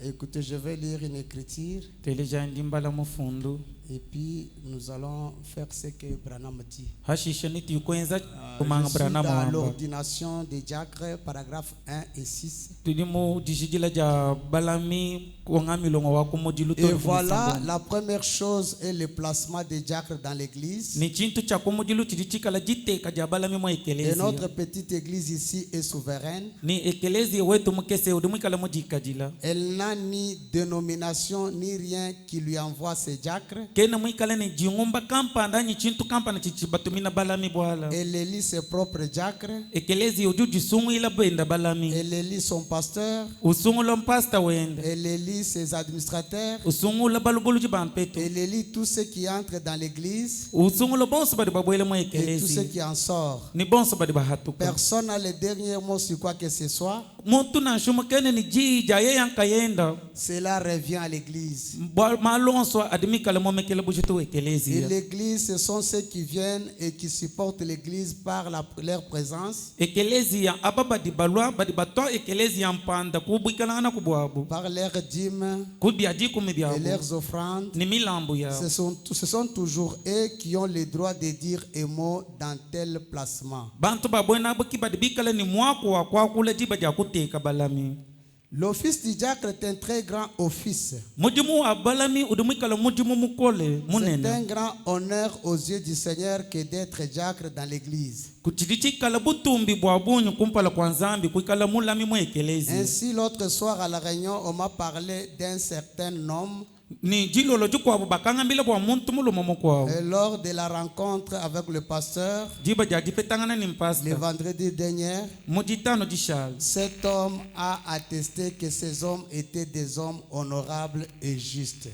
Écoutez, je vais lire une écriture et puis nous allons faire ce que Branham dit. Je suis dans l'ordination des diacres, paragraphes 1 et 6. Et voilà, la première chose est le placement des diacres dans l'église. Et notre petite église ici est souveraine. Elle n'a ni dénomination ni rien qui lui envoie ses diacres. Elle élit ses propres diacres. Elle élit son pasteur. Elle élit ses administrateurs. Elle élit tous ceux qui entrent dans l'église et tous ceux qui en sortent. Personne n'a le dernier mot sur quoi que ce soit. Cela revient à l'église. Et l'église, ce sont ceux qui viennent et qui supportent l'église par leur présence, par leurs dîmes et leurs offrandes. Ce sont toujours eux qui ont le droit de dire un mot dans tel placement. L'office du diacre est un très grand office. C'est un grand honneur aux yeux du Seigneur que d'être diacre dans l'église. Ainsi, l'autre soir à la réunion, on m'a parlé d'un certain homme. Et lors de la rencontre avec le pasteur, le vendredi dernier, cet homme a attesté que ces hommes étaient des hommes honorables et justes.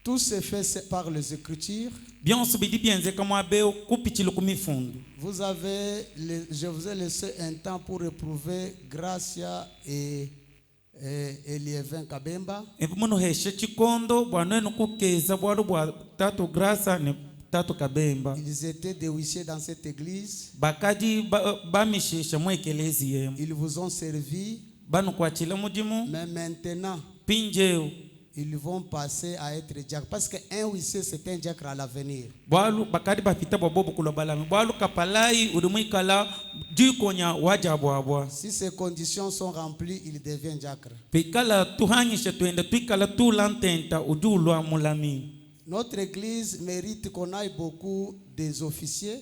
Tout se fait par les Écritures. Je vous ai laissé un temps pour éprouver Gracia et Eliévin Kabemba. Ils étaient des huissiers dans cette église. Ils vous ont servi. Mais maintenant, ils vont passer à être diacres. Parce qu'un huissier, c'est un diacre à l'avenir. Si ces conditions sont remplies, il devient diacre. Notre église mérite qu'on aille beaucoup des officiers.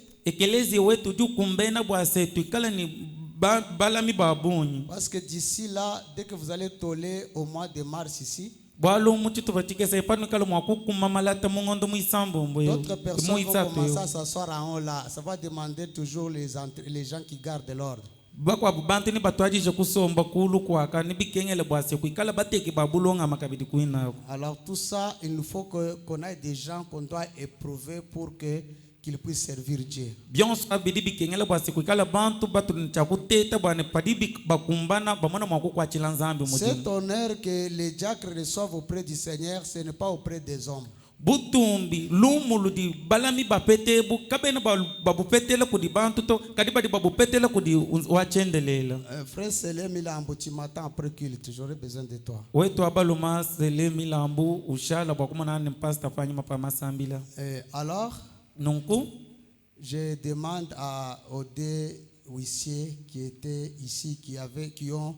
Parce que d'ici là, dès que vous allez toller au mois de mars ici, d'autres personnes vont commencer à s'asseoir en haut là. Ça va demander toujours les gens qui gardent l'ordre. Alors tout ça, il nous faut qu'on ait des gens qu'on doit éprouver pour qu'ils puissent servir Dieu. Cet honneur que les diacres reçoivent auprès du Seigneur, ce n'est pas auprès des hommes. Frère Selé Milambo, tu m'attends après culte, j'aurai besoin de toi. Alors, je demande aux deux huissiers qui étaient ici, qui ont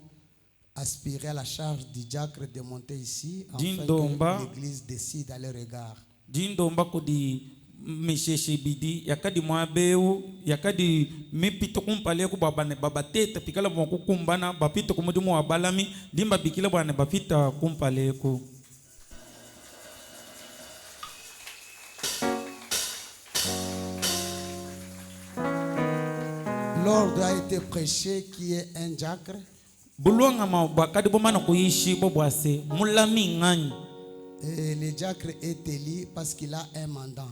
aspiré à la charge du diacre de monter ici, afin que l'église décide à leur égard. L'ordre a été prêché qui est un diacre. Et le diacre est élu parce qu'il a un mandat.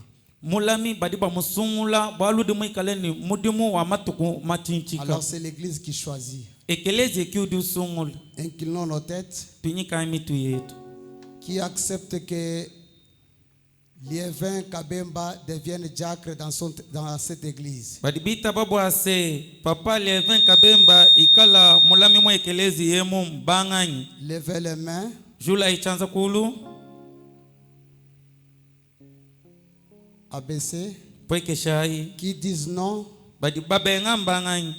Alors c'est l'église qui choisit. Inclinons nos têtes. Qui accepte que Liévin Kabemba devient diacre dans cette église. badibita babwase papa Liévin Kabemba ikala mulami mwa ekelezi yemu mbanganyi. Levez les mains. Jula ichanza kulu ABC pweke shai qui disent non. badibabenga mbanganyi.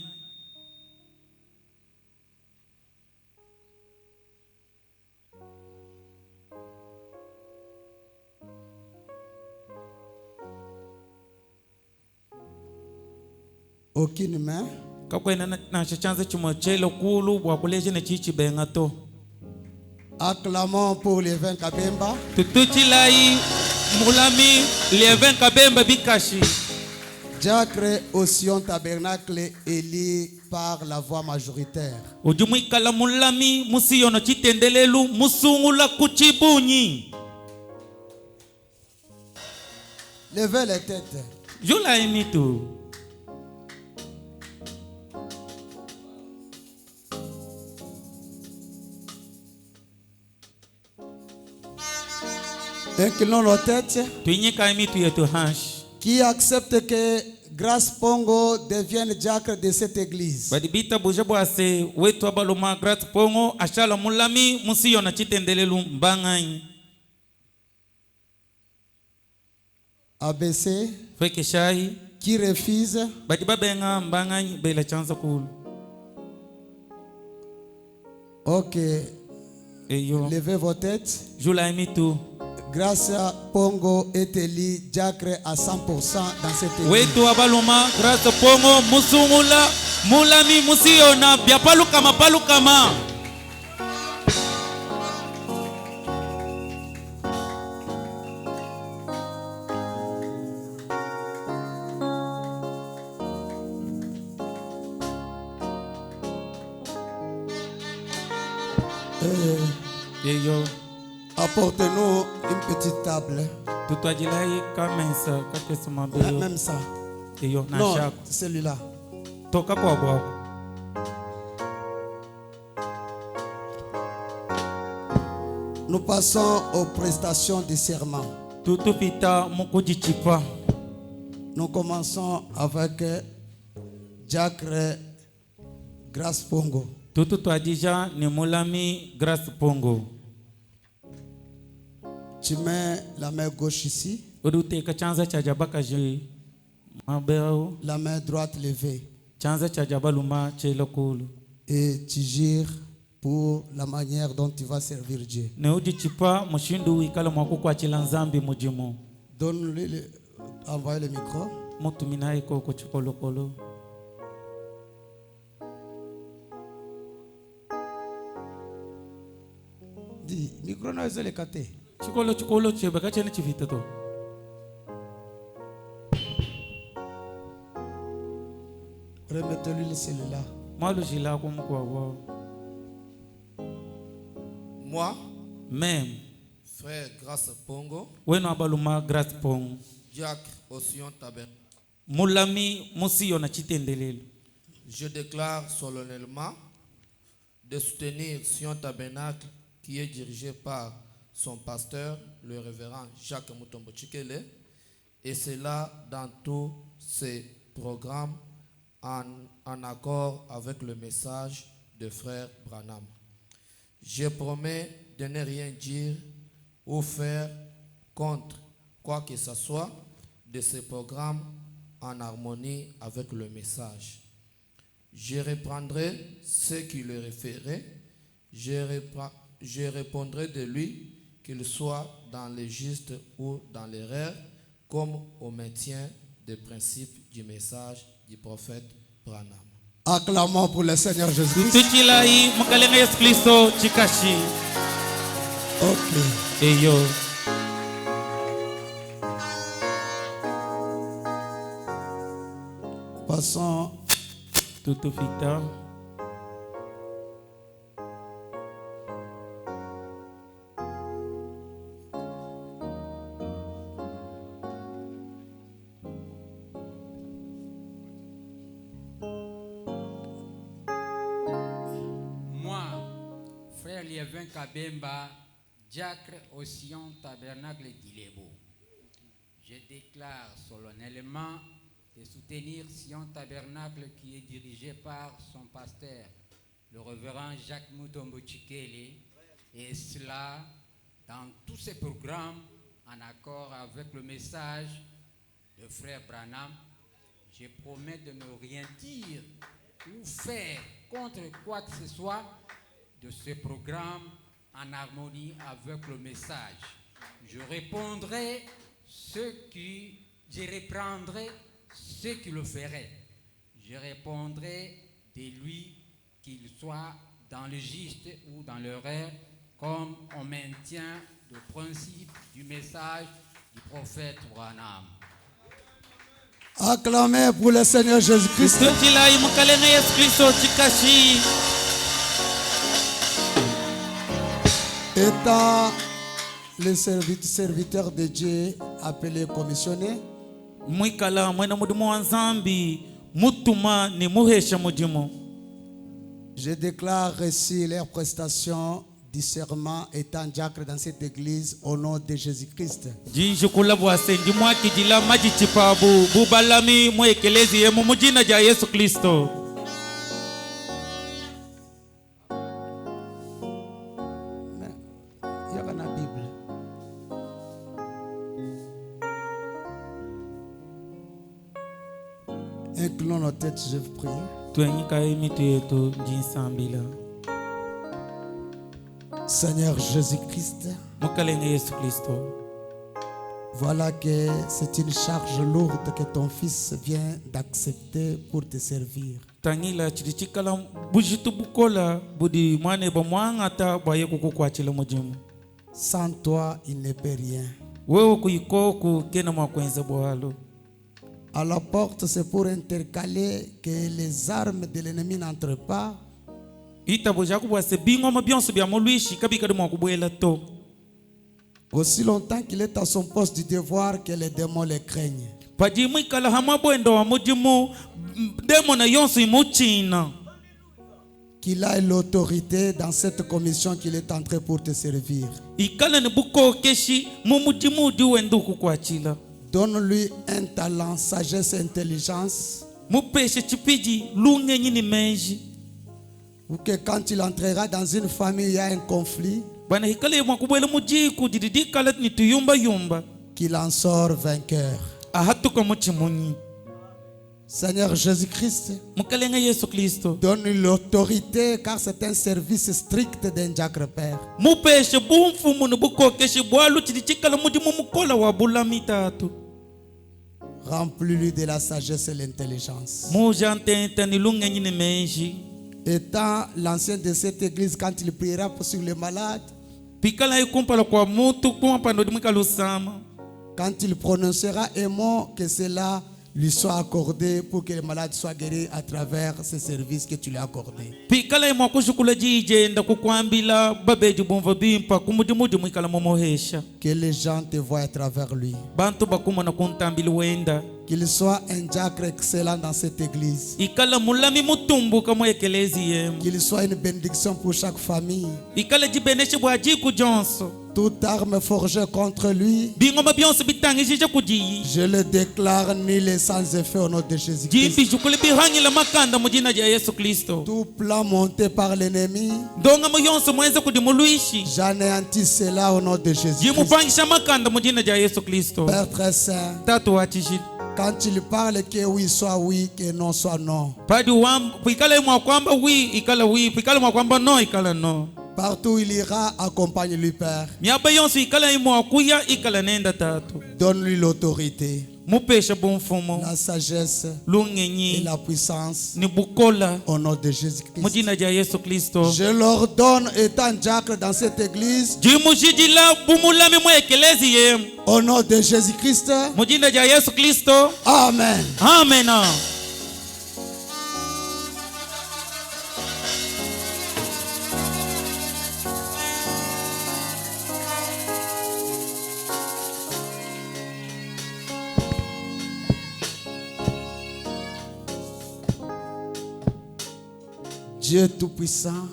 Aucune main. Kakwena na chanza chimo chelo kulu bwa kuleje ne chichi benga to. Acclamons pour Liévin Kabemba. Tutuchilai mulami Liévin Kabemba bikashi. Diacre au Sion Tabernacle élu par la voix majoritaire. Ujumuikala mulami musiyono chitendelelu musungula kuchibunyi. Levez les têtes. Jula imitu. Inclinons nos têtes. Tuinyika imitu yetu hash. Qui accepte que Grâce Pongo devienne diacre de cette église. Badibita bujabwase wetu abaluma Grâce Pongo ashala mulami musiyona chitendelelu mbanganyi. ABC. Feke shai. Qui refuse. Badibabenga mbanganyi bela chanza kulu. Ok. Eyo. Levez vos têtes. Jula imitu. Grâce Pongo est élu diacre à 100% dans cette église. Wetu abaluma Grâce Pongo musungula mulami musiyona biapalukama palukama. Eyo. Apportez-nous une petite table. Même ça. Non, celui-là. Nous passons aux prestations de serment. Nous commençons avec Diacre Grâce Pongo. Tu mets la main gauche ici. La main droite levée. Et tu gires pour la manière dont tu vas servir Dieu. Donne-lui envoie le micro. Dis, micro non est écarté. Remettez-lui celui-là. Moi, même frère Grâce Pongo, diacre au Sion Tabernacle, je déclare solennellement de soutenir Sion Tabernacle qui est dirigé par son pasteur, le révérend Jacques Mutombo Chikele, et cela dans tous ses programmes en accord avec le message de frère Branham. Je promets de ne rien dire ou faire contre quoi que ce soit de ces programmes en harmonie avec le message. Je reprendrai ce qui le référait. Je répondrai de lui, qu'il soit dans le juste ou dans l'erreur, comme au maintien des principes du message du prophète Branham. Acclamons pour le Seigneur Jésus. Ok. Eyo. Passons. Tout fita. Liévin Kabemba, diacre au Sion Tabernacle d'Ilebo. Je déclare solennellement de soutenir Sion Tabernacle qui est dirigé par son pasteur, le révérend Jacques Mutombo Chikele, et cela dans tous ses programmes en accord avec le message de frère Branham. Je promets de ne rien dire ou faire contre quoi que ce soit de ce programme en harmonie avec le message. Je reprendrai ceux qui le feraient. Je répondrai de lui qu'il soit dans le juste ou dans l'erreur, comme on maintient le principe du message du prophète Branham. Acclamez pour le Seigneur Jésus-Christ. Étant le serviteur de Dieu appelé commissionné, je déclare ici leur prestation du serment étant diacre dans cette église au nom de Jésus-Christ. Inclinons nos têtes, je vous prie. Seigneur Jésus-Christ, voilà que c'est une charge lourde que ton fils vient d'accepter pour te servir. Sans toi, il ne peut rien. À la porte, c'est pour intercaler que les armes de l'ennemi n'entrent pas. Aussi longtemps qu'il est à son poste du devoir, que les démons le craignent. Qu'il ait l'autorité dans cette commission qu'il est entré pour te servir. Donne-lui un talent, sagesse et intelligence. Ou que quand il entrera dans une famille, il y a un conflit, qu'il en sort vainqueur. Seigneur Jésus-Christ, donne-lui l'autorité car c'est un service strict d'un diacre père. Remplis-lui de la sagesse et l'intelligence. Étant l'ancien de cette église, quand il priera sur les malades, quand il prononcera un mot, que cela lui soit accordé pour que les malades soient guéris à travers ce service que tu lui as accordé. Que les gens te voient à travers lui. Qu'il soit un diacre excellent dans cette église. Qu'il soit une bénédiction pour chaque famille. Toute arme forgée contre lui, je le déclare nul et sans effet au nom de Jésus-Christ. Tout plan monté par l'ennemi, j'anéantis cela au nom de Jésus-Christ. Père très saint, quand il parle, que oui soit oui, que non soit non. Partout où il ira, accompagne-lui, Père. Donne-lui l'autorité, la sagesse et la puissance au nom de Jésus-Christ. Je l'ordonne étant diacre dans cette église au nom de Jésus-Christ. Amen. Amen. Dieu Tout-Puissant,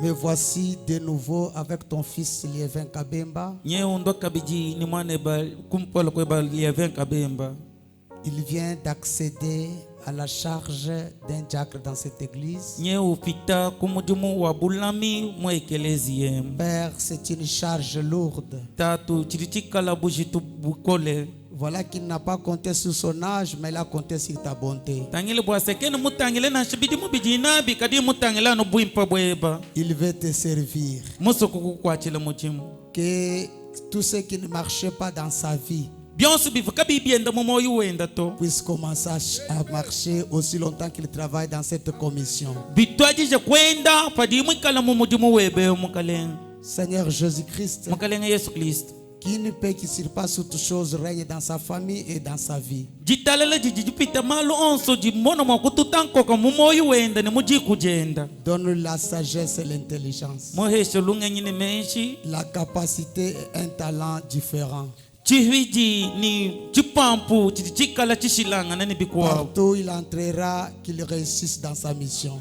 Me voici de nouveau avec ton fils Liévin Kabemba. Il vient d'accéder à la charge d'un diacre dans cette église. Père, c'est une charge lourde. Voilà qu'il n'a pas compté sur son âge, mais il a compté sur ta bonté. Il veut te servir. Que tout ce qui ne marchait pas dans sa vie puisse commencer à marcher aussi longtemps qu'il travaille dans cette commission. Seigneur Jésus-Christ, qu'une paix qui surpasse toutes choses règne dans sa famille et dans sa vie. Donne-lui la sagesse et l'intelligence, la capacité et un talent différent. Partout il entrera, qu'il réussisse dans sa mission.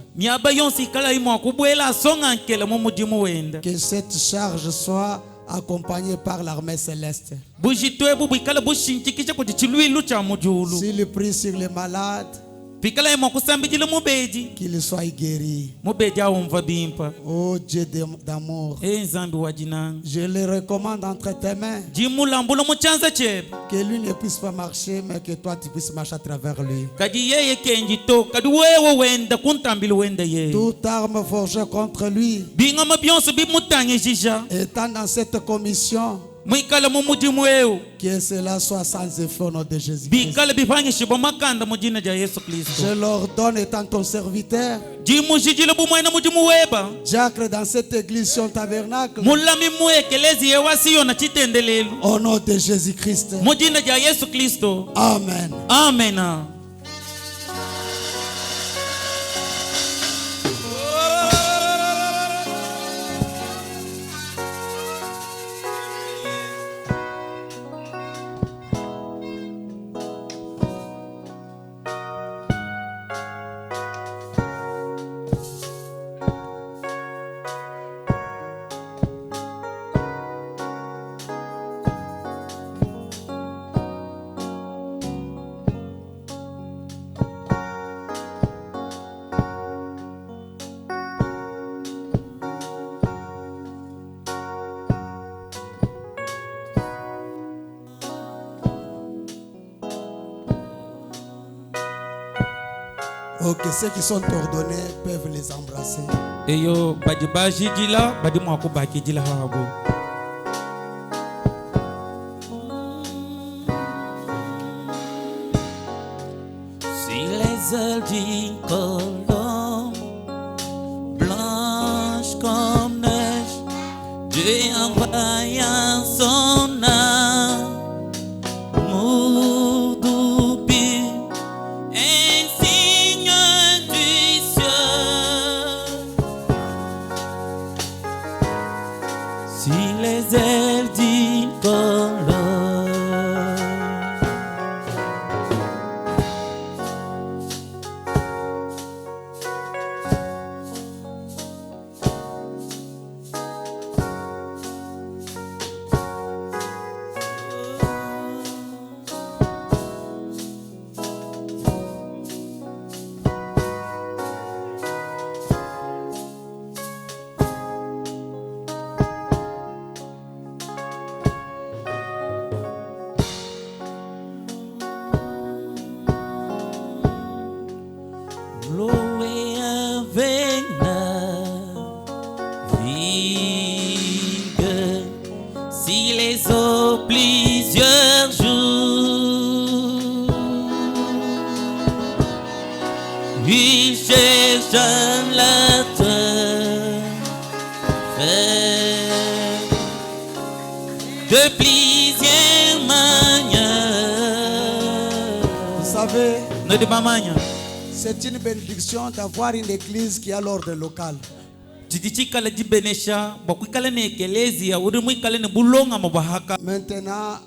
Que cette charge soit accompagné par l'armée céleste. S'il prie sur les malades, qu'il soit guéri. Oh Dieu d'amour, je le recommande entre tes mains. Que lui ne puisse pas marcher, mais que toi tu puisses marcher à travers lui. Toute arme forgée contre lui, étant dans cette commission, que cela soit sans effet au nom de Jésus-Christ. Je l'ordonne étant ton serviteur, diacre dans cette église, son tabernacle, au nom de Jésus-Christ. Amen. Amen. Ok, ceux qui sont ordonnés peuvent les embrasser. Si les ailes d'une colombe, blanches comme neige, Dieu envoya son âme. Plusieurs jours, il cherche la terre de plusieurs manières. Vous savez, c'est une bénédiction d'avoir une église qui a l'ordre local. Maintenant,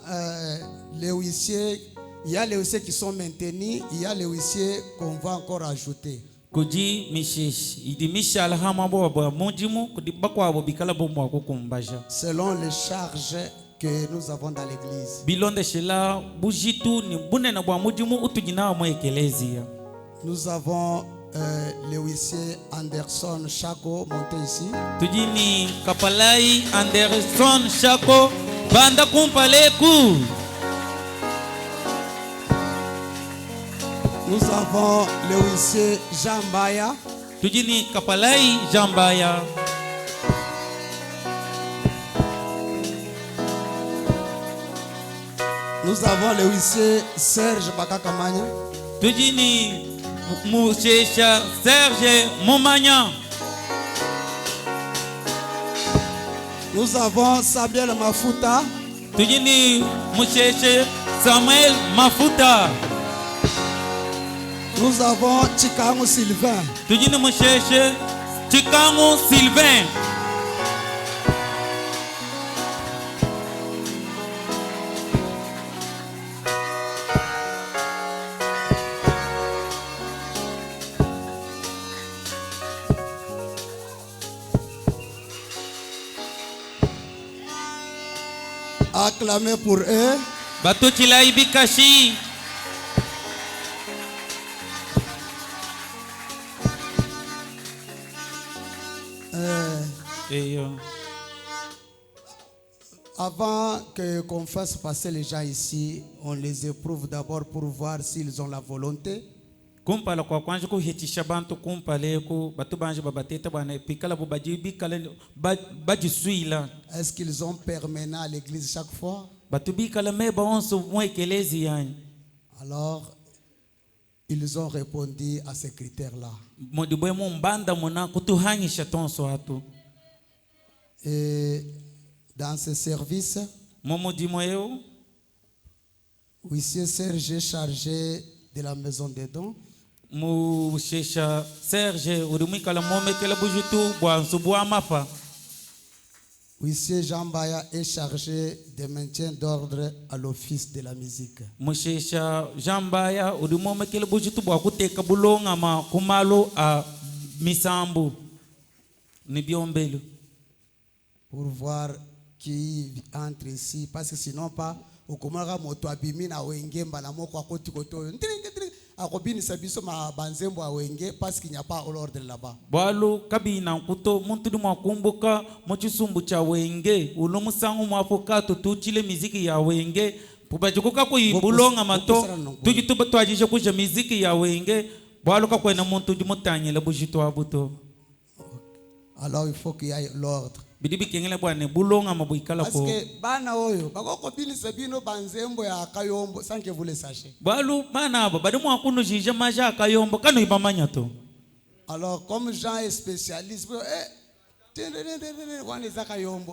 les huissiers, il y a les huissiers qui sont maintenus, il y a les huissiers qu'on va encore ajouter. Kuji mishish idi mishala hama boba mujimu kudi bakwabo bikala bomwa kukumbaja. Selon les charges que nous avons dans l'église. Bilonde shela bujitu ni bune na bwa mujimu utujina mo ekelezia. Nous avons le huissier Anderson Chako monté ici. Tujini Kapalai Anderson Chako banda kumpaleku. Nous avons le huissier Jean Baya. Tujini Kapalai Jean Baya. Nous avons le huissier Serge Bakakamanya. Tujini Mouchecha Serge Momanya. Nous avons Samuel Mafuta. Tujini Mouchecha Samuel Mafuta. Nous avons Chikangu Sylvain. Tujini Mouchecha Chikangu Sylvain. Acclamez pour eux. Batutila Ibikashi. Avant qu'on fasse passer les gens ici, on les éprouve d'abord pour voir s'ils ont la volonté. Kumpala kwa kwanje kuhitisha bantu kumpaleko batu banje babateta bana pikala bubaji bikala bajisuila. Est-ce qu'ils ont permanent à l'église chaque fois? Batu bikala meba onso mwekelezi yani. Alors ils ont répondu à ces critères-là. Modibwe mbanda mona kutuhanyisha tonso hatu. Et dans ce service, huissier Serge est chargé de la maison des dons. Huissier Jean Baya est chargé de maintien d'ordre à l'office de la musique. Jean Baya pour voir qui entre ici, parce que sinon pas au komara moto abimi na wenge mbala moko akoti koto akobini sabiso ma banzembo awenge parce qu'il n'y a pas l'ordre là-bas. Balo kabina kuto muntu di mwakumbuka mochisumbu cha wenge ulo musangu mwafokato tuchile miziki ya wenge pubajukuka kuibulonga mato tujituba twajisha kuja miziki ya wenge balo kakwena muntu di mutanyela bujitu abuto. Alors il faut qu'il y ait l'ordre. Parce que bana oyo bakoko bini sabino banzembo ya kayombo sans que vous le sachiez. Alors comme Jean est spécialiste,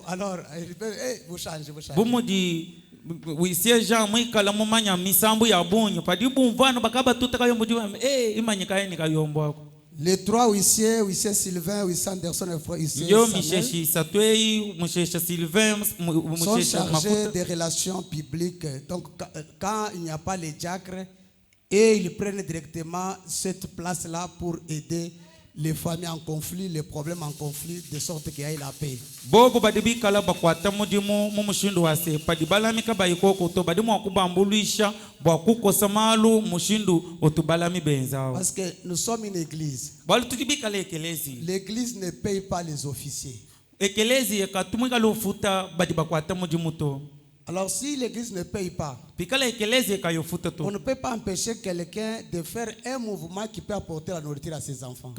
alors vous changez. Huissier Jean mwikala mumanya misambu ya bunyo padibu mvano bakaba tutakayombo diwa imanyika ni kayombo ako. Les trois huissiers, huissier Sylvain, huissier Anderson et huissier Samuel, sont chargés des relations publiques. Donc, quand il n'y a pas les diacres, et ils prennent directement cette place-là pour aider les familles en conflit, les problèmes en conflit, de sorte qu'il y ait la paix. Parce que nous sommes une église. L'église ne paye pas les officiers. Alors si l'église ne paye pas, on ne peut pas empêcher quelqu'un de faire un mouvement qui peut apporter la nourriture à ses enfants.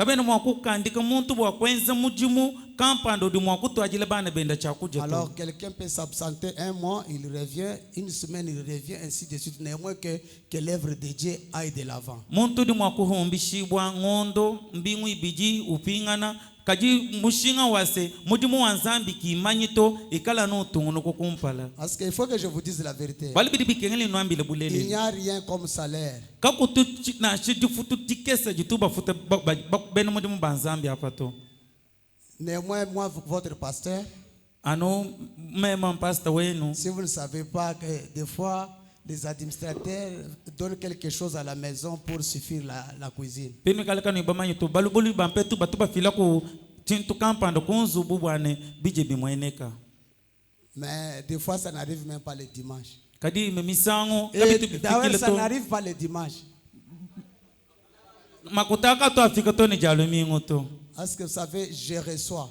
Alors quelqu'un peut s'absenter un mois, il revient, une semaine, il revient, ainsi de suite. Néanmoins que l'œuvre de Dieu aille de l'avant. Parce qu'il faut que je vous dise la vérité. Il n'y a rien comme salaire. Néanmoins, moi, votre pasteur, si vous ne savez pas que des fois, les administrateurs donnent quelque chose à la maison pour suffire la cuisine. Mais des fois, ça n'arrive même pas le dimanche. Et d'ailleurs, ça n'arrive pas le dimanche. Parce que vous savez, je reçois.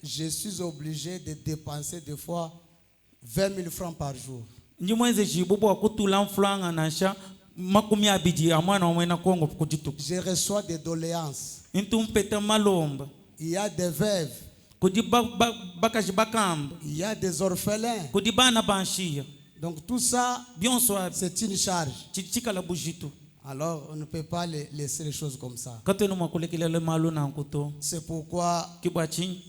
Je suis obligé de dépenser des fois 20 000 francs par jour. Je reçois des doléances. Il y a des veuves. Il y a des orphelins. Donc tout ça, c'est une charge. Alors on ne peut pas laisser les choses comme ça. C'est pourquoi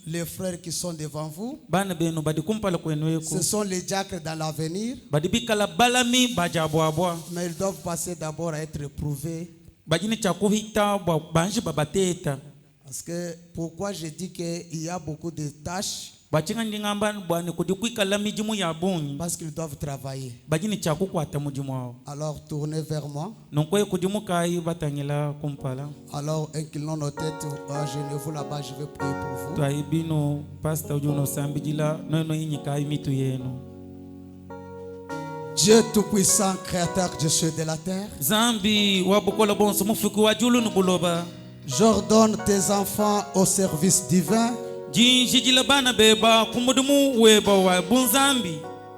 les frères qui sont devant vous, ce sont les diacres dans l'avenir. Mais ils doivent passer d'abord à être éprouvés. Parce que pourquoi je dis qu'il y a beaucoup de tâches? Parce qu'ils doivent travailler. Alors tournez vers moi. Alors inclinons nos têtes, agenouillez-vous là-bas, je vais prier pour vous. Dieu Tout-Puissant, Créateur du ciel et de la terre, j'ordonne tes enfants au service divin.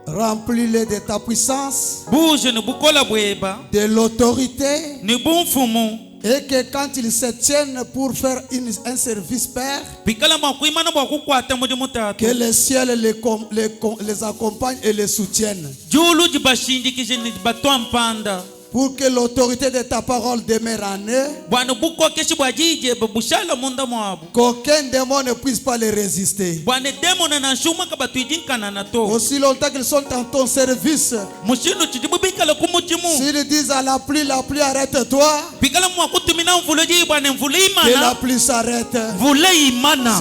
Remplis-les de ta puissance, de l'autorité, et que quand ils se tiennent pour faire un service, Père, que le ciel les accompagne et les soutienne. Pour que l'autorité de ta parole demeure en eux, qu'aucun démon ne puisse pas les résister. Aussi longtemps qu'ils sont en ton service, s'ils disent à la pluie arrête-toi, que la pluie s'arrête.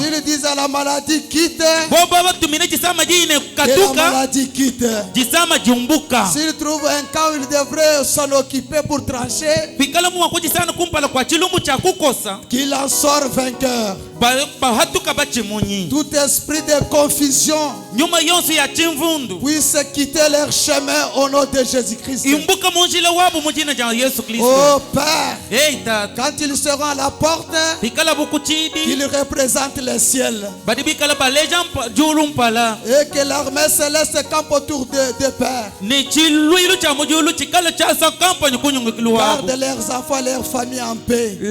S'ils disent à la maladie quitte, que la maladie quitte. S'ils trouvent un camp où ils devraient s'en occuper pour trancher, qu'il en sort vainqueur. Tout esprit de confusion puisse quitter leur chemin au nom de Jésus-Christ. Oh Père, quand ils seront à la porte, qu'ils représentent le ciel, et que l'armée céleste campe autour de Père. Garde leurs enfants, leurs familles en paix. Je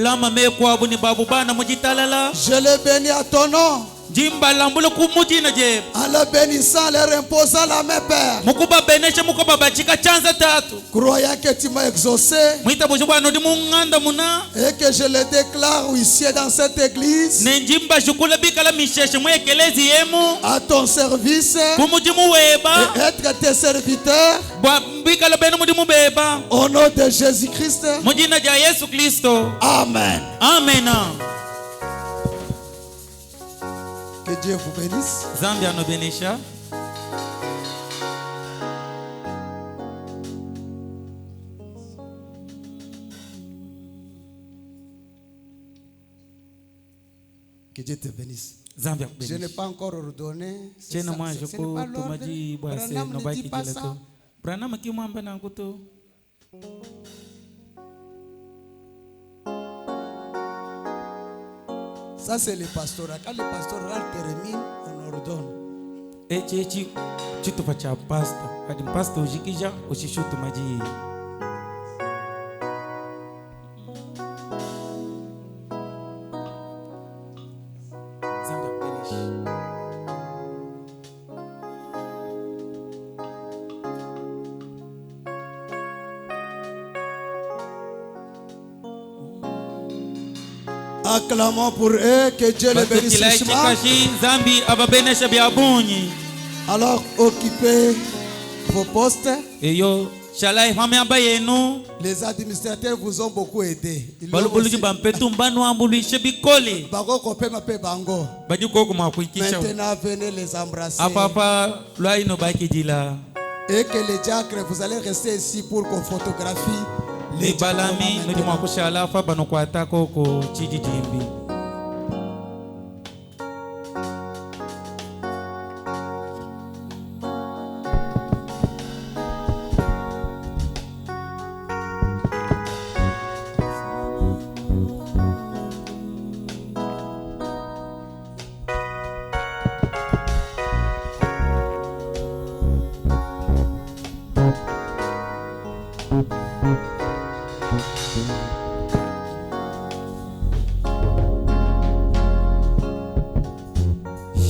les bénis à ton nom. En le bénissant, leur imposant la main, Père. Croyant que tu m'as exaucé et que je le déclare ici dans cette église à ton service et être tes serviteurs au nom de Jésus-Christ. Amen. Amen. Que Dieu vous bénisse. Zambia no benisha. Que Dieu te bénisse. Zambia je n'ai pas encore ordonné. Ce n'est pas l'ordre. Branham ne dit pas ça. Branham qui m'embête en couteau. Ça c'est le pastorat. Quand le pastorat termine, on ordonne. Et tu te fais un pasteur. Quand un pasteur jikija, aussi chute maji. Acclamons pour eux, que Dieu les bénisse richement. Alors occupez vos postes. Les administrateurs vous ont beaucoup aidé. Maintenant, venez les embrasser. Et que les diacres, vous allez rester ici pour qu'on photographie les balami.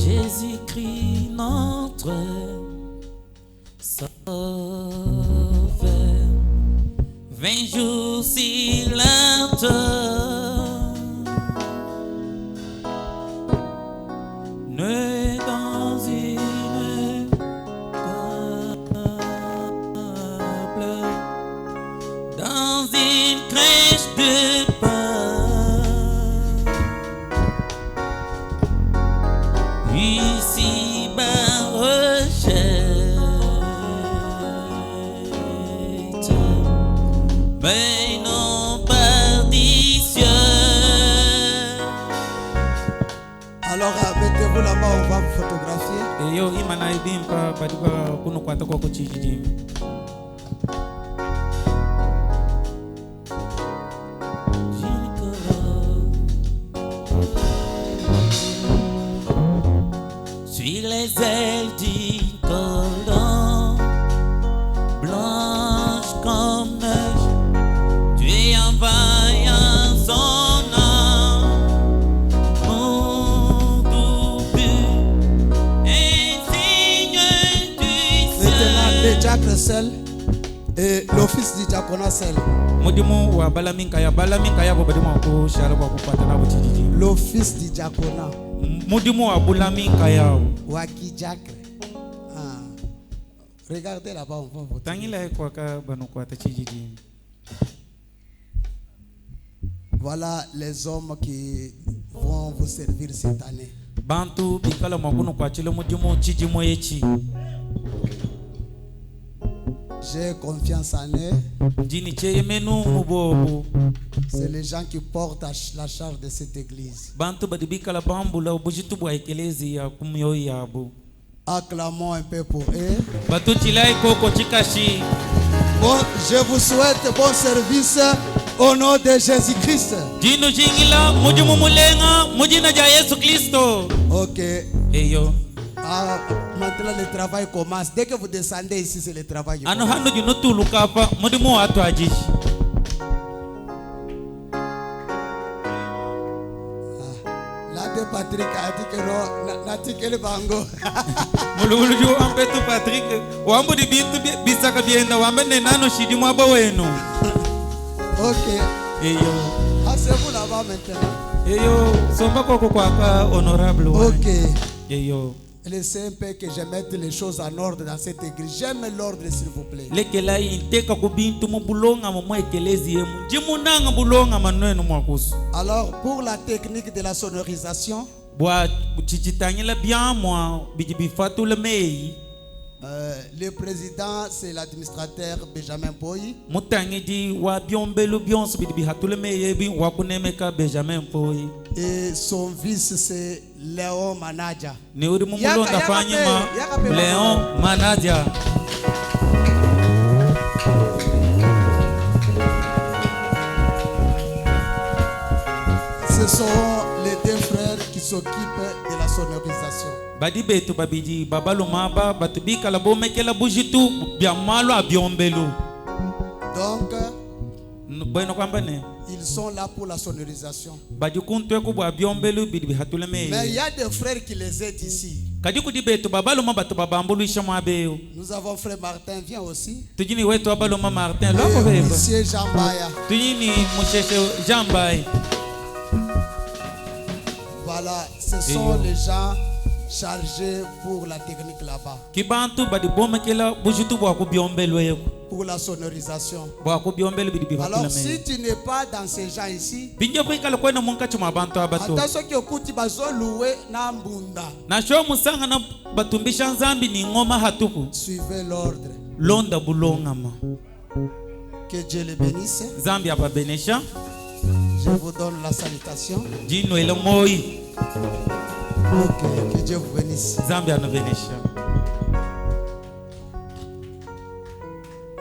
Jésus-Christ notre Sauveur, 20 jours sur la terre, né dans une table, dans une crèche de pain, ici bas rejette, mais non perdition. Alors mettez-vous là-bas, on va vous photographier. Et yo imana ibimpa badiba kuno kwata kwa kuchijiji. Sur les ailes du colon, blanche comme neige, tu es envahant son âme, mon doux insigne du Maintenant, les ciel. diacres seuls et l'office du diaconat seul. Mudimu wa balaminka ya bobadimu ko shala kwa kupata na buchijiji. L'office du diaconat. Mudimu wa bulaminka yao. Waki diacre. Ah. Regardez là-bas, on va voter. Tangila kwa ka banu kwa tachijiji. Voilà les hommes qui vont vous servir cette année. Bantu bikala makuno kwa chile mudimu chijimo yechi. J'ai confiance en eux. Jini cheye menu mubobo. C'est les gens qui portent la charge de cette église. Bantu badibikala bambula ubujitu bwa ekelezi ya kumyo yabo. Acclamons un peu pour eux. Batu chilai koko chikashi. Bon, je vous souhaite bon service au nom de Jésus-Christ. Jinu jingila mujimu mulenga mujina ja Yesu Kristo. Ok. Eyo. Ah, maintenant le travail commence. Dès que vous descendez ici, c'est le travail. Ano hando jino tulu kapa mudimu watu ajishi. Là de Patrick a dit que non, n'a-t-il que le bango. Mululu ju ambe tu Patrick. Wambu di bintu bisaka bienda wambe nenano shidi mwaba wenu. Ok. Eyo. Asseyez-vous là-bas maintenant. Eyo. Somba koko kwa ka honorable wani. Ok. Eyo. Laissez un peu que je mette les choses en ordre dans cette église. J'aime l'ordre, s'il vous plaît. Lekela inteka kubintu mubulonga mu ekelezi yemu. Jimunanga bulonga manwenu mwakusu. Alors, pour la technique de la sonorisation, Bwa chichitangila bien moi bijibifatu le mei. le président, c'est l'administrateur Benjamin Poi. Mutangiji wa biombelu bionso bijibihatu le mei bi wakunemeka Benjamin Poi. Et son vice, c'est Léon Manaja. Ni uri mumulonda fanyima Léon Manadia. Ce sont les deux frères qui s'occupent de la sonorisation. Badi betu babiji babalumaba batubika la bomekela bujitu biamalo abiombelu. Donc, Bueno kwamba ne ils sont là pour la sonorisation. bajukuntwe kubwa abiombelu bidibihatule Mais il mei. y a des frères qui les aident ici. Kajikudi betu babaluma batu babambulu ishamwabeo. Nous avons frère Martin, viens aussi. Tujini wetu abaluma Martin loko Et beba. monsieur Jean Baya. Tujini musheshe Jambai. Voilà, ce sont les gens chargés pour la technique là-bas. Kibantu badi bomekela bujitu bwa kubiombelu yeko. pour la sonorisation. Alors si tu n'es pas dans ces gens ici, attention que okuti bazo louer na mbunda. Suivez l'ordre. Que Dieu les bénisse. Je vous donne la salutation. Ok, que Dieu vous bénisse.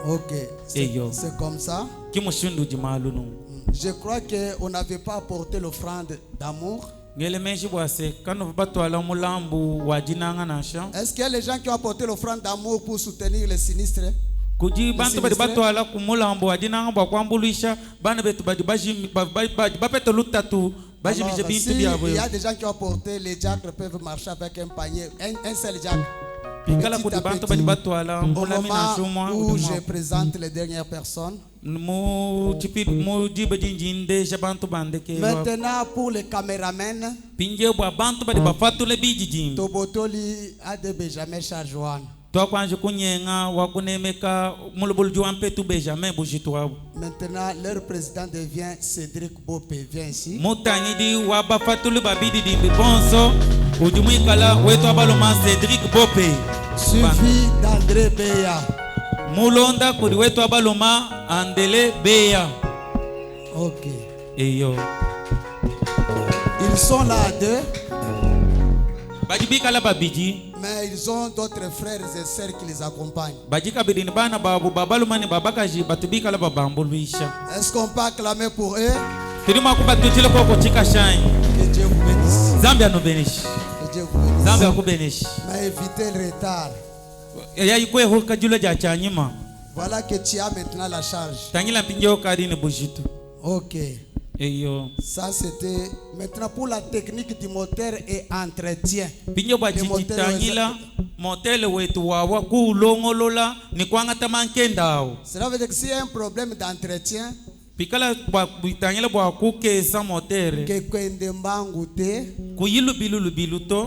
Ok, c'est comme ça. Je crois qu'on n'avait pas apporté l'offrande d'amour. Est-ce qu'il y a les gens qui ont apporté l'offrande d'amour pour soutenir les sinistres? Il y a des gens qui ont apporté, les diacres peuvent marcher avec un panier, un seul diacre. Au moment où je présente les dernières personnes, maintenant pour les caméramens, Tobotoli a de Benjamin Charjouane. Maintenant, leur président devient Cédric Bopé. Viens ici. Suivi d'André Beya. Ok. Ils sont là à deux. Mais ils ont d'autres frères et sœurs qui les accompagnent. Est-ce qu'on peut acclamer pour eux? Que Dieu vous bénisse. Que Dieu vous bénisse. Mais évitez le retard. Voilà que tu as maintenant la charge. Ok. Ça c'était maintenant pour la technique du moteur et entretien. Cela veut dire que s'il y a un problème d'entretien,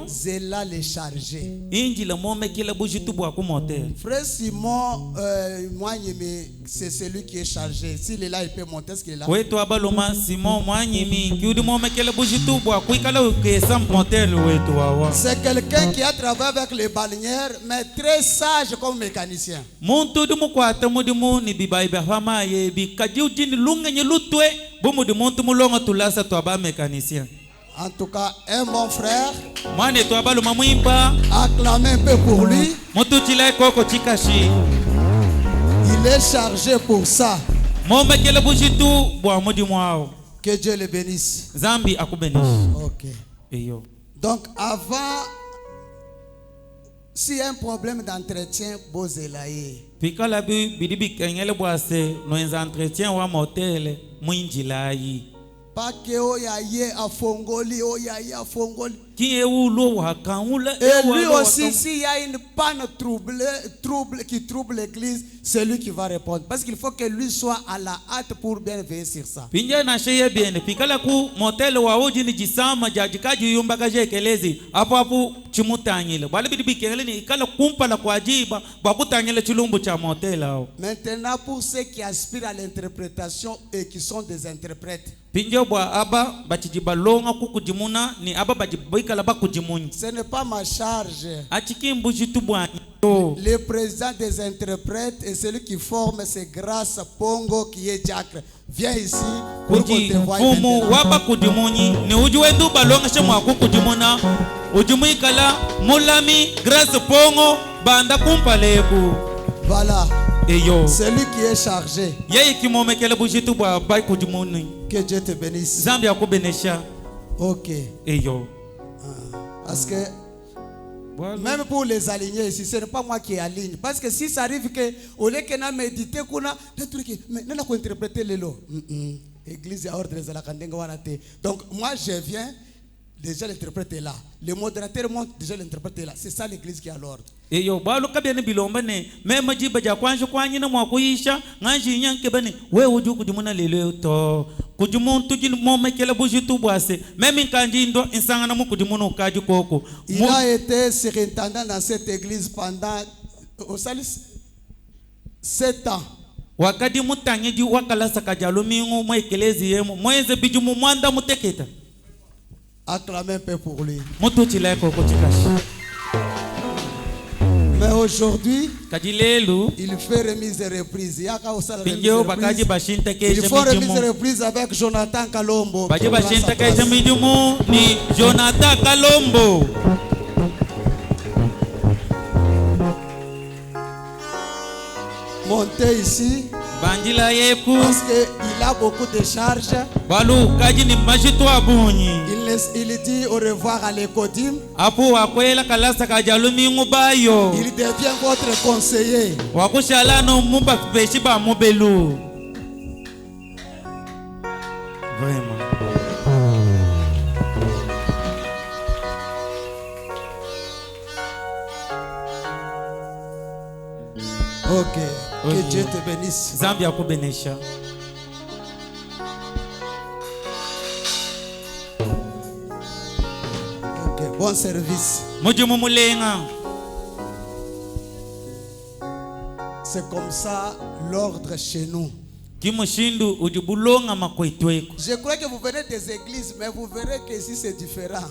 Zéla les charger. Frère Simon, c'est celui qui est chargé. S'il est là, il peut monter ce qu'il est là. C'est quelqu'un qui a travaillé avec les balinières, mais très sage comme mécanicien. En tout cas, un bon frère. Acclamez un peu pour lui. Il est chargé pour ça. Que Dieu le bénisse. Ok. Donc avant, s'il y a un problème d'entretien, bozelaye. Pas que oyaye afongoli, oyaye afongoli. Et lui aussi, s'il y a une panne qui trouble l'église, c'est lui qui va répondre. Parce qu'il faut que lui soit à la hâte pour bien veiller sur ça. Maintenant, pour ceux qui aspirent à l'interprétation et qui sont des interprètes, ce n'est pas ma charge. Le président des interprètes et celui qui forme, c'est Grâce Pongo qui est diacre. Viens ici pour qu'on te voie voilà. Celui qui est chargé. Que Dieu te bénisse. Ok. Parce que même pour les aligner ici, ce n'est pas moi qui aligne. Parce que si ça arrive que au lieu que nous méditer, des trucs, mais nous avons interprété les lots. Église à ordre de la Kandenga. Donc moi je viens, déjà l'interprète est là. Le modérateur monte, déjà l'interprète est là. C'est ça l'église qui a l'ordre. Il a été surintendant dans cette église pendant au Salis. 7 ans. Wakati mutanyeji wakalasa kajalo mingu mwa ekelezi yemu mweze biju mwanda muteketa. Acclamez un peu pour lui. Mutu chileko kochikashi. Mais aujourd'hui, il fait remise et reprise. Il faut remise et reprise avec Jonathan Kalombo. Ni Jonathan Kalombo. Montez ici. Parce qu'il a beaucoup de charges. Il dit au revoir à l'Ecodim. Il devient votre conseiller. Vraiment. Ok. Que Dieu te bénisse. Zambia kubenesha. Ok, bon service. C'est comme ça l'ordre chez nous. Je crois que vous venez des églises, mais vous verrez que ici c'est différent.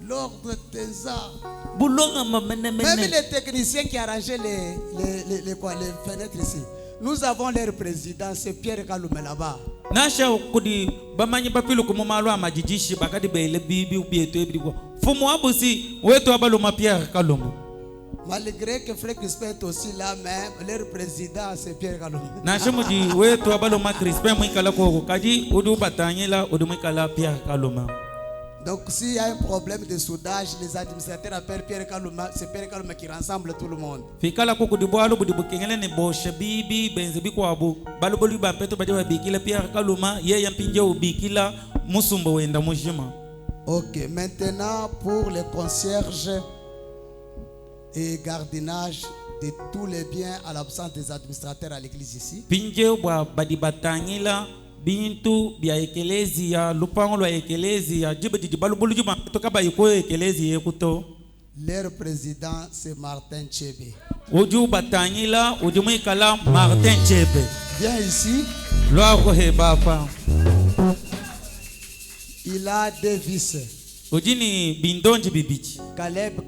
L'ordre des arts. Même les techniciens qui arrangeaient les fenêtres ici. Nous avons leur président, c'est Pierre Kalume là-bas. Malgré que Frère Crispin est aussi là, mais leur président c'est Pierre Kalume. Donc s'il y a un problème de soudage, les administrateurs appellent Pierre Kaluma. C'est Pierre Kaluma qui rassemble tout le monde. Ok, maintenant pour les concierges et gardinage de tous les biens à l'absence des administrateurs à l'église ici. Bintu bia ekelezia lupango lwa ekelezia jibedi balubulu juba toka ba yiko ekelezia kuto. Leur président c'est Martin Chebe. Oju batanyila oju mwikala Martin Chebe. Viens ici. Lwa ko he bapa. Il a deux vices. Ojini bindonji bibichi. Caleb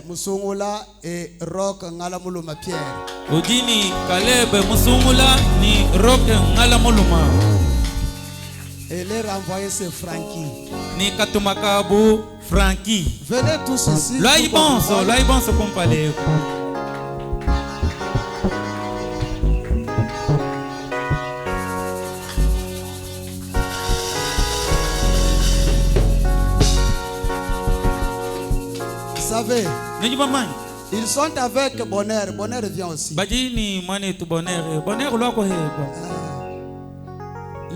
Musungula et Rock Ngalamuluma Pierre. Ojini Caleb Musungula ni Rock Ngalamuluma. Et leur envoyé c'est Frankie. Ni katumakabu Frankie. Venez tous ici. Loibonso compale. Vous savez, ils sont avec Bonheur. Bonheur vient aussi.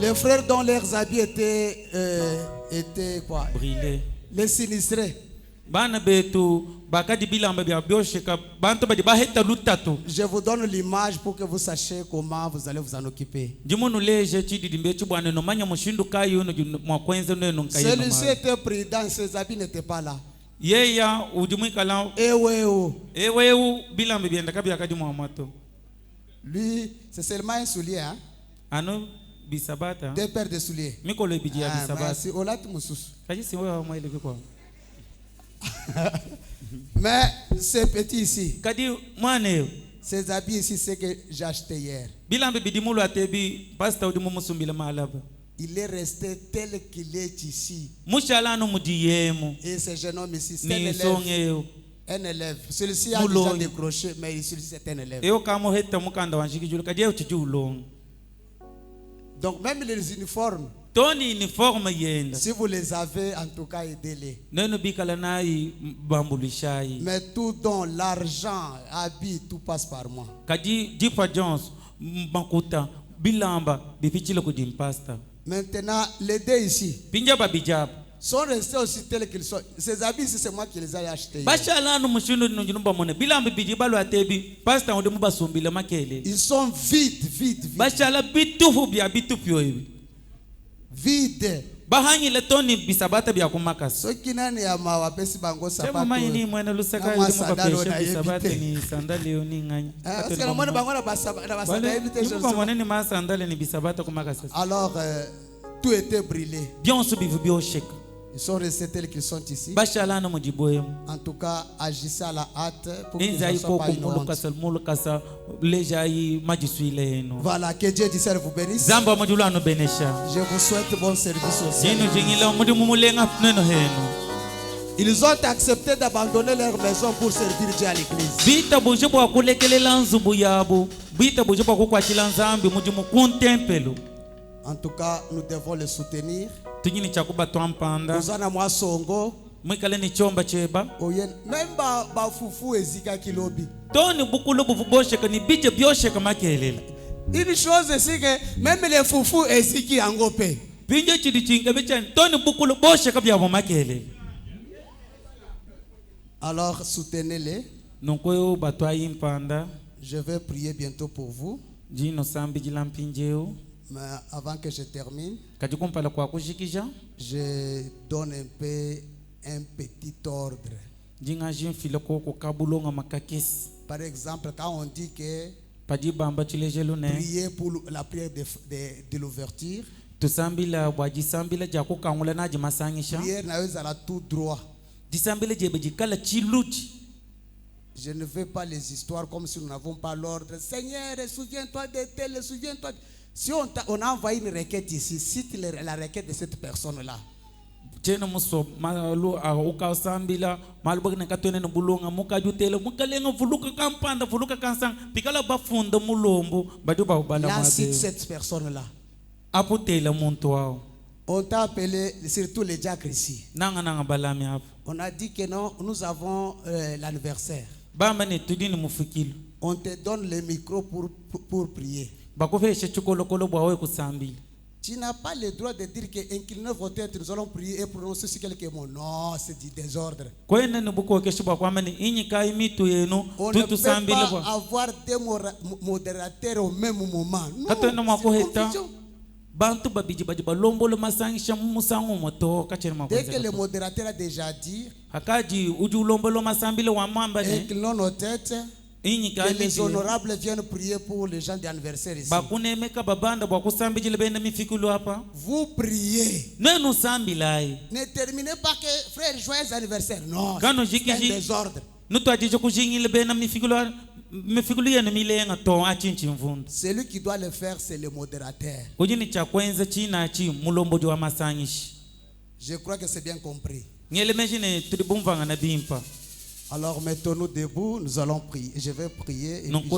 Les frères dont leurs habits étaient quoi? Brûlés. Les sinistrés. Je vous donne l'image pour que vous sachiez comment vous allez vous en occuper. Celui-ci était prudent, ses habits n'étaient pas là. Lui, c'est seulement un soulier. Hein? Deux paires de souliers. Mais ces petits ici, ces habits ici, c'est que j'ai acheté hier. Il est resté tel qu'il est ici. Et ce jeune homme ici, c'est un élève. Celui-ci a déjà décroché, mais celui-ci c'est un élève. Donc même les uniformes, si vous les avez, en tout cas, aidez-les. Mais tout don, l'argent, habits, tout passe par moi. Maintenant, les deux ici sont restés aussi tels qu'ils sont. Ces habits, c'est moi qui les ai achetés. Ils sont vides. Vides. bahanyile toni bisabata bya kumakasa soki nani ya mawapesi bango sapato mayini mwene lusaka ili mukapesha bisabata ni sandali oni nganya parce que mwana bango na basandali éviter je sais pas ni masandali ni bisabata kumakasa. Alors tout était brûlé. Bien subivu bioshek. Ils sont restés tels qu'ils sont ici. En tout cas, agissez à la hâte pour qu'ils ne soient pas ignorants. Voilà, que Dieu du ciel vous bénisse. Je vous souhaite bon service aussi. Ils ont accepté d'abandonner leur maison pour servir Dieu à l'église. En tout cas, nous devons le soutenir. Même fufu ezika kilobi. Une chose c'est que même les foufous eziki angopé. Alors soutenez-les. Je vais prier bientôt pour vous. Mais avant que je termine, je donne un petit ordre. Par exemple, quand on dit que prier pour la prière de l'ouverture, prière n'a tout droit. Je ne veux pas les histoires comme si nous n'avons pas l'ordre. Seigneur, souviens-toi de tel, souviens-toi. Si on a envoyé une requête ici, cite la requête de cette personne-là. Là, cite cette personne-là. On t'a appelé, surtout les diacres ici. On a dit que non, nous avons l'anniversaire. On te donne le micro pour prier. Tu n'as pas le droit de dire que inclinez vos têtes, nous allons prier et prononcer sur quelques mots. Non, c'est du désordre. On ne peut pas avoir des modérateurs au même moment. Non, dès que le modérateur a déjà dit, inclinons nos têtes, que les honorables viennent prier pour les gens d'anniversaire ici. Vous priez. Ne terminez pas que frère, joyeux anniversaire. Non, c'est un désordre. Celui qui doit le faire, c'est le modérateur. Je crois que c'est bien compris. Alors mettons-nous debout, nous allons prier. Je vais prier. Et puis